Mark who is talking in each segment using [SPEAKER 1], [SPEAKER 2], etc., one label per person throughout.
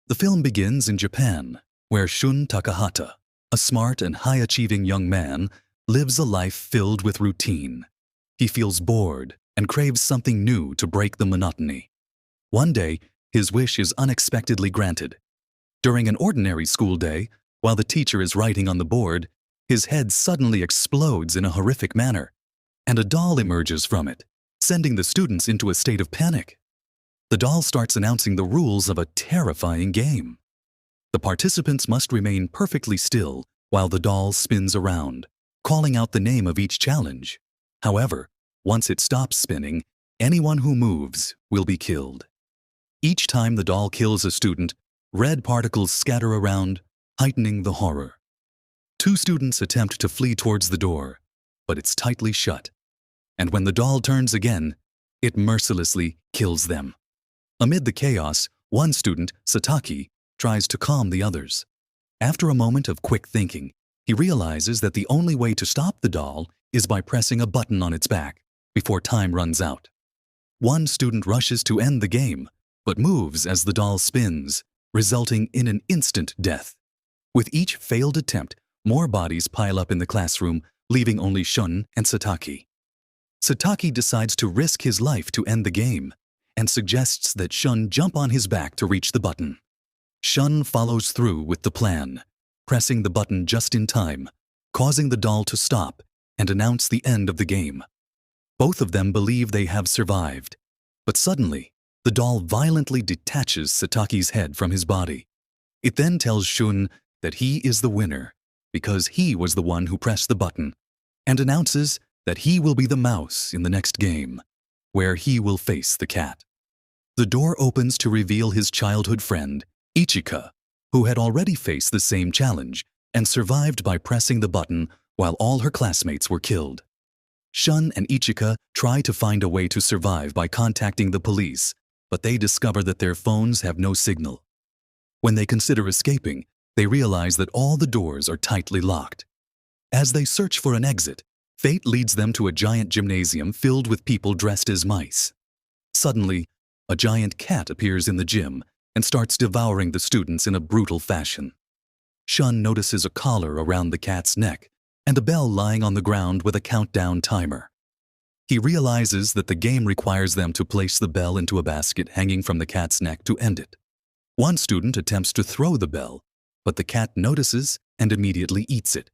[SPEAKER 1] The film begins in Japan, where Shun Takahata, a smart and high-achieving young man, lives a life filled with routine. He feels bored and craves something new to break the monotony. One day, his wish is unexpectedly granted. During an ordinary school day, while the teacher is writing on the board, his head suddenly explodes in a horrific manner, and a doll emerges from it, sending the students into a state of panic. The doll starts announcing the rules of a terrifying game. The participants must remain perfectly still while the doll spins around, calling out the name of each challenge. However, once it stops spinning, anyone who moves will be killed. Each time the doll kills a student, red particles scatter around, heightening the horror. Two students attempt to flee towards the door, but it's tightly shut. And when the doll turns again, it mercilessly kills them. Amid the chaos, one student, Sataki, tries to calm the others. After a moment of quick thinking, he realizes that the only way to stop the doll is by pressing a button on its back before time runs out. One student rushes to end the game, but moves as the doll spins, resulting in an instant death. With each failed attempt, more bodies pile up in the classroom, leaving only Shun and Sataki. Sataki decides to risk his life to end the game, and suggests that Shun jump on his back to reach the button. Shun follows through with the plan, pressing the button just in time, causing the doll to stop and announce the end of the game. Both of them believe they have survived, but suddenly, the doll violently detaches Sataki's head from his body. It then tells Shun that he is the winner because he was the one who pressed the button, and announces that he will be the mouse in the next game, where he will face the cat. The door opens to reveal his childhood friend, Ichika, who had already faced the same challenge and survived by pressing the button while all her classmates were killed. Shun and Ichika try to find a way to survive by contacting the police, but they discover that their phones have no signal. When they consider escaping, they realize that all the doors are tightly locked. As they search for an exit, fate leads them to a giant gymnasium filled with people dressed as mice. Suddenly, a giant cat appears in the gym and starts devouring the students in a brutal fashion. Shun notices a collar around the cat's neck and a bell lying on the ground with a countdown timer. He realizes that the game requires them to place the bell into a basket hanging from the cat's neck to end it. One student attempts to throw the bell, but the cat notices and immediately eats it.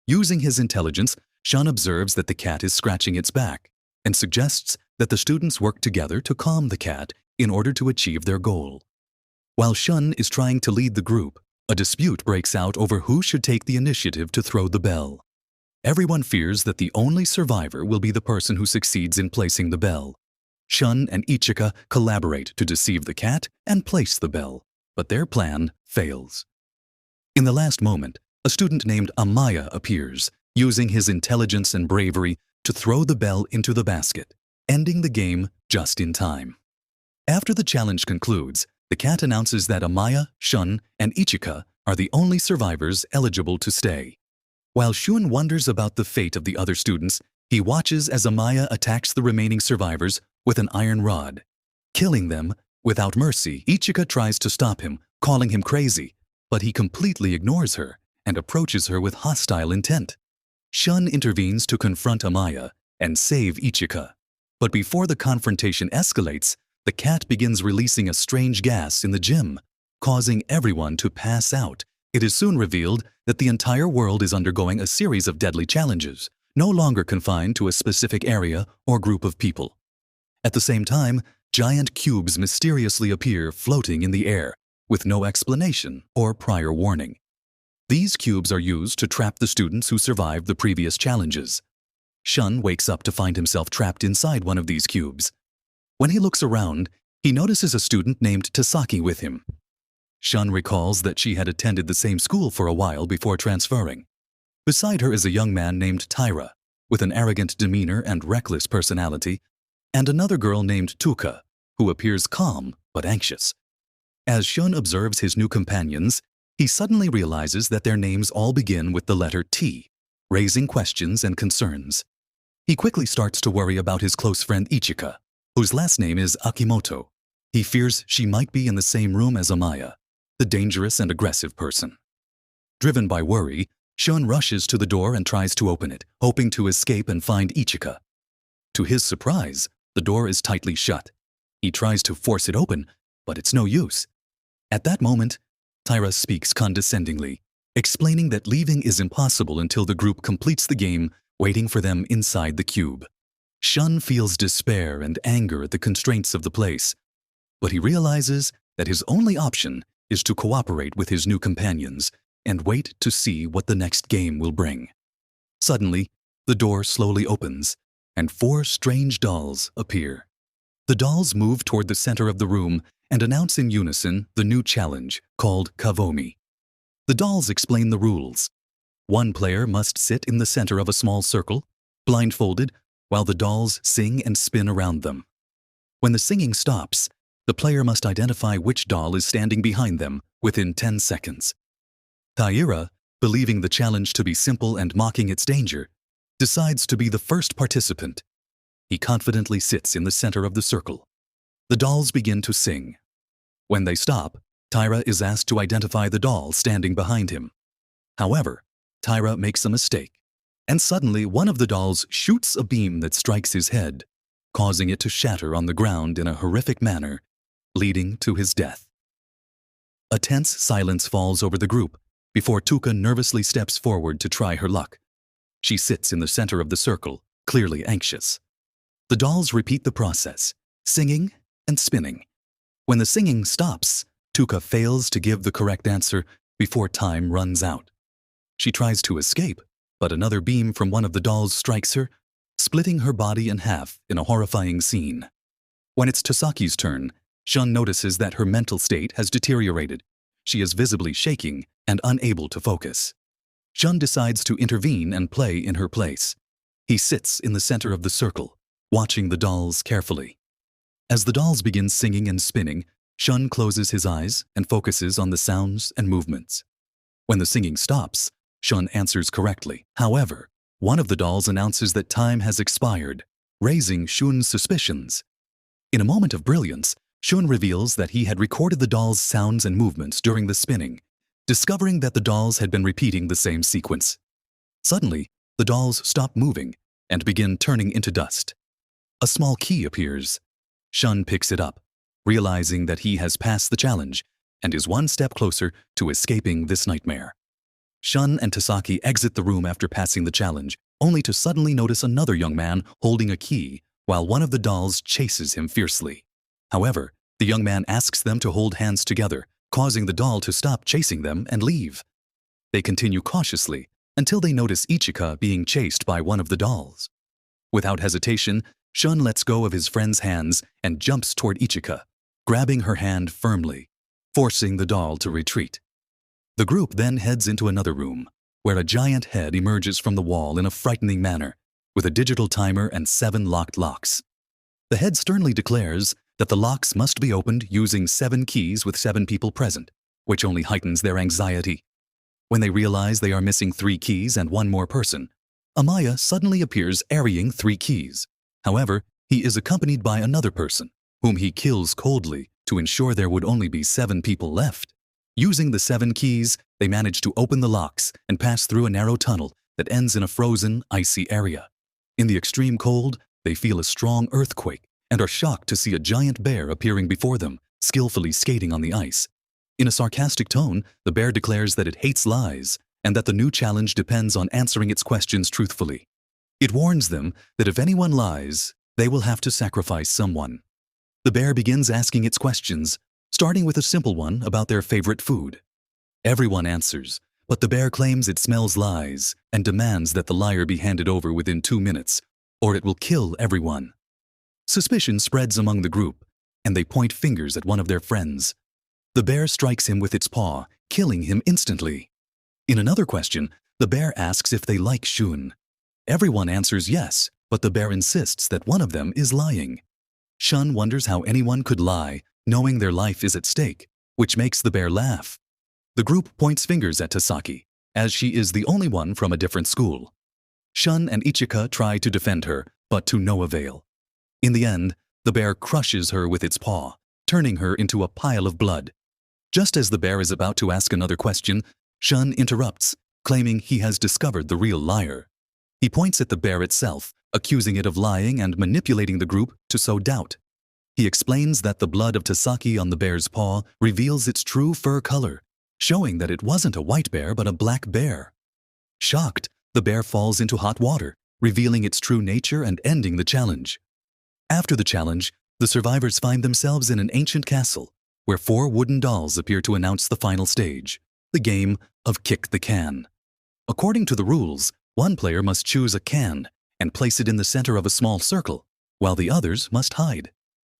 [SPEAKER 1] Using his intelligence, Shun observes that the cat is scratching its back and suggests that the students work together to calm the cat in order to achieve their goal. While Shun is trying to lead the group, a dispute breaks out over who should take the initiative to throw the bell. Everyone fears that the only survivor will be the person who succeeds in placing the bell. Shun and Ichika collaborate to deceive the cat and place the bell, but their plan fails. In the last moment, a student named Amaya appears, using his intelligence and bravery to throw the bell into the basket, ending the game just in time. After the challenge concludes, the cat announces that Amaya, Shun, and Ichika are the only survivors eligible to stay. While Shun wonders about the fate of the other students, he watches as Amaya attacks the remaining survivors with an iron rod, killing them without mercy. Ichika tries to stop him, calling him crazy, but he completely ignores her and approaches her with hostile intent. Shun intervenes to confront Amaya and save Ichika. But before the confrontation escalates, the cat begins releasing a strange gas in the gym, causing everyone to pass out. It is soon revealed that the entire world is undergoing a series of deadly challenges, no longer confined to a specific area or group of people. At the same time, giant cubes mysteriously appear floating in the air, with no explanation or prior warning. These cubes are used to trap the students who survived the previous challenges. Shun wakes up to find himself trapped inside one of these cubes. When he looks around, he notices a student named Tasaki with him. Shun recalls that she had attended the same school for a while before transferring. Beside her is a young man named Taira, with an arrogant demeanor and reckless personality, and another girl named Tuka, who appears calm but anxious. As Shun observes his new companions, he suddenly realizes that their names all begin with the letter T, raising questions and concerns. He quickly starts to worry about his close friend Ichika, whose last name is Akimoto. He fears she might be in the same room as Amaya. the dangerous and aggressive person. Driven by worry, Shun rushes to the door and tries to open it, hoping to escape and find Ichika. To his surprise, the door is tightly shut. He tries to force it open, but it's no use. At that moment, Taira speaks condescendingly, explaining that leaving is impossible until the group completes the game, waiting for them inside the cube. Shun feels despair and anger at the constraints of the place, but he realizes that his only option is to cooperate with his new companions and wait to see what the next game will bring. Suddenly, the door slowly opens, and 4 strange dolls appear. The dolls move toward the center of the room and announce in unison the new challenge, called Kavomi. The dolls explain the rules. One player must sit in the center of a small circle, blindfolded, while the dolls sing and spin around them. When the singing stops, the player must identify which doll is standing behind them within 10 seconds. Taira, believing the challenge to be simple and mocking its danger, decides to be the first participant. He confidently sits in the center of the circle. The dolls begin to sing. When they stop, Taira is asked to identify the doll standing behind him. However, Taira makes a mistake, and suddenly one of the dolls shoots a beam that strikes his head, causing it to shatter on the ground in a horrific manner, leading to his death. A tense silence falls over the group before Tuka nervously steps forward to try her luck. She sits in the center of the circle, clearly anxious. The dolls repeat the process, singing and spinning. When the singing stops, Tuka fails to give the correct answer before time runs out. She tries to escape, but another beam from one of the dolls strikes her, splitting her body in half in a horrifying scene. When it's Tasaki's turn, Shun notices that her mental state has deteriorated. She is visibly shaking and unable to focus. Shun decides to intervene and play in her place. He sits in the center of the circle, watching the dolls carefully. As the dolls begin singing and spinning, Shun closes his eyes and focuses on the sounds and movements. When the singing stops, Shun answers correctly. However, one of the dolls announces that time has expired, raising Shun's suspicions. In a moment of brilliance, Shun reveals that he had recorded the dolls' sounds and movements during the spinning, discovering that the dolls had been repeating the same sequence. Suddenly, the dolls stop moving and begin turning into dust. A small key appears. Shun picks it up, realizing that he has passed the challenge and is one step closer to escaping this nightmare. Shun and Tasaki exit the room after passing the challenge, only to suddenly notice another young man holding a key while one of the dolls chases him fiercely. However, the young man asks them to hold hands together, causing the doll to stop chasing them and leave. They continue cautiously until they notice Ichika being chased by one of the dolls. Without hesitation, Shun lets go of his friend's hands and jumps toward Ichika, grabbing her hand firmly, forcing the doll to retreat. The group then heads into another room, where a giant head emerges from the wall in a frightening manner, with a digital timer and 7 locked locks. The head sternly declares that the locks must be opened using 7 keys with 7 people present, which only heightens their anxiety. When they realize they are missing 3 keys and 1 more person, Amaya suddenly appears carrying 3 keys. However, he is accompanied by another person, whom he kills coldly to ensure there would only be 7 people left. Using the 7 keys, they manage to open the locks and pass through a narrow tunnel that ends in a frozen, icy area. In the extreme cold, they feel a strong earthquake and are shocked to see a giant bear appearing before them, skillfully skating on the ice. In a sarcastic tone, the bear declares that it hates lies and that the new challenge depends on answering its questions truthfully. It warns them that if anyone lies, they will have to sacrifice someone. The bear begins asking its questions, starting with a simple one about their favorite food. Everyone answers, but the bear claims it smells lies and demands that the liar be handed over within 2 minutes, or it will kill everyone. Suspicion spreads among the group, and they point fingers at one of their friends. The bear strikes him with its paw, killing him instantly. In another question, the bear asks if they like Shun. Everyone answers yes, but the bear insists that one of them is lying. Shun wonders how anyone could lie, knowing their life is at stake, which makes the bear laugh. The group points fingers at Tasaki, as she is the only one from a different school. Shun and Ichika try to defend her, but to no avail. In the end, the bear crushes her with its paw, turning her into a pile of blood. Just as the bear is about to ask another question, Shun interrupts, claiming he has discovered the real liar. He points at the bear itself, accusing it of lying and manipulating the group to sow doubt. He explains that the blood of Tasaki on the bear's paw reveals its true fur color, showing that it wasn't a white bear but a black bear. Shocked, the bear falls into hot water, revealing its true nature and ending the challenge. After the challenge, the survivors find themselves in an ancient castle, where 4 wooden dolls appear to announce the final stage, the game of Kick the Can. According to the rules, one player must choose a can and place it in the center of a small circle, while the others must hide.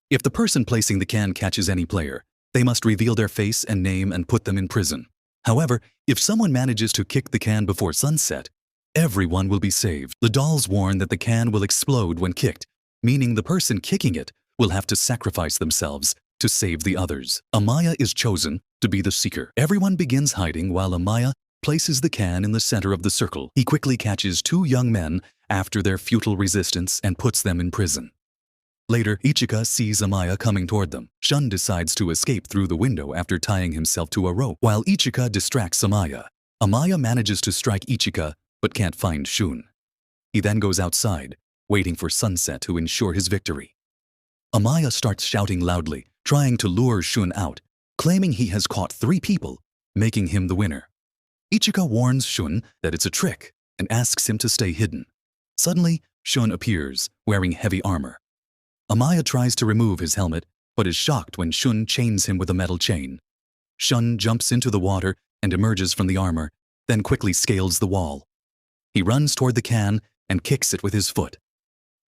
[SPEAKER 1] If the person placing the can catches any player, they must reveal their face and name and put them in prison. However, if someone manages to kick the can before sunset, everyone will be saved. The dolls warn that the can will explode when kicked, meaning the person kicking it will have to sacrifice themselves to save the others. Amaya is chosen to be the seeker. Everyone begins hiding while Amaya places the can in the center of the circle. He quickly catches 2 young men after their futile resistance and puts them in prison. Later, Ichika sees Amaya coming toward them. Shun decides to escape through the window after tying himself to a rope. While Ichika distracts Amaya, Amaya manages to strike Ichika but can't find Shun. He then goes outside, waiting for sunset to ensure his victory. Amaya starts shouting loudly, trying to lure Shun out, claiming he has caught 3 people, making him the winner. Ichika warns Shun that it's a trick and asks him to stay hidden. Suddenly, Shun appears, wearing heavy armor. Amaya tries to remove his helmet, but is shocked when Shun chains him with a metal chain. Shun jumps into the water and emerges from the armor, then quickly scales the wall. He runs toward the can and kicks it with his foot.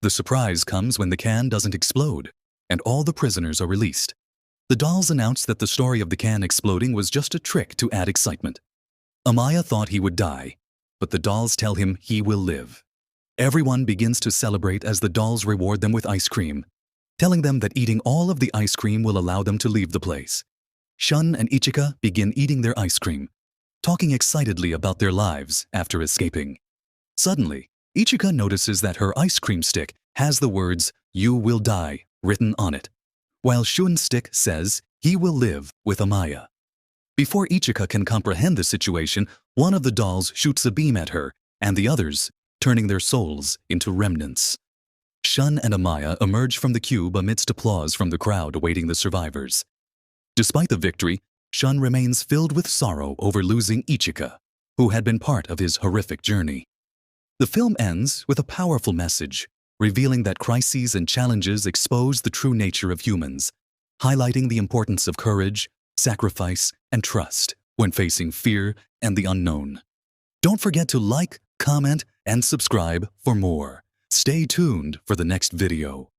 [SPEAKER 1] The surprise comes when the can doesn't explode, and all the prisoners are released. The dolls announce that the story of the can exploding was just a trick to add excitement. Amaya thought he would die, but the dolls tell him he will live. Everyone begins to celebrate as the dolls reward them with ice cream, telling them that eating all of the ice cream will allow them to leave the place. Shun and Ichika begin eating their ice cream, talking excitedly about their lives after escaping. Suddenly, Ichika notices that her ice cream stick has the words, "You will die," written on it, while Shun's stick says, "He will live," with Amaya. Before Ichika can comprehend the situation, one of the dolls shoots a beam at her, and the others, turning their souls into remnants. Shun and Amaya emerge from the cube amidst applause from the crowd awaiting the survivors. Despite the victory, Shun remains filled with sorrow over losing Ichika, who had been part of his horrific journey. The film ends with a powerful message, revealing that crises and challenges expose the true nature of humans, highlighting the importance of courage, sacrifice, and trust when facing fear and the unknown. Don't forget to like, comment, and subscribe for more. Stay tuned for the next video.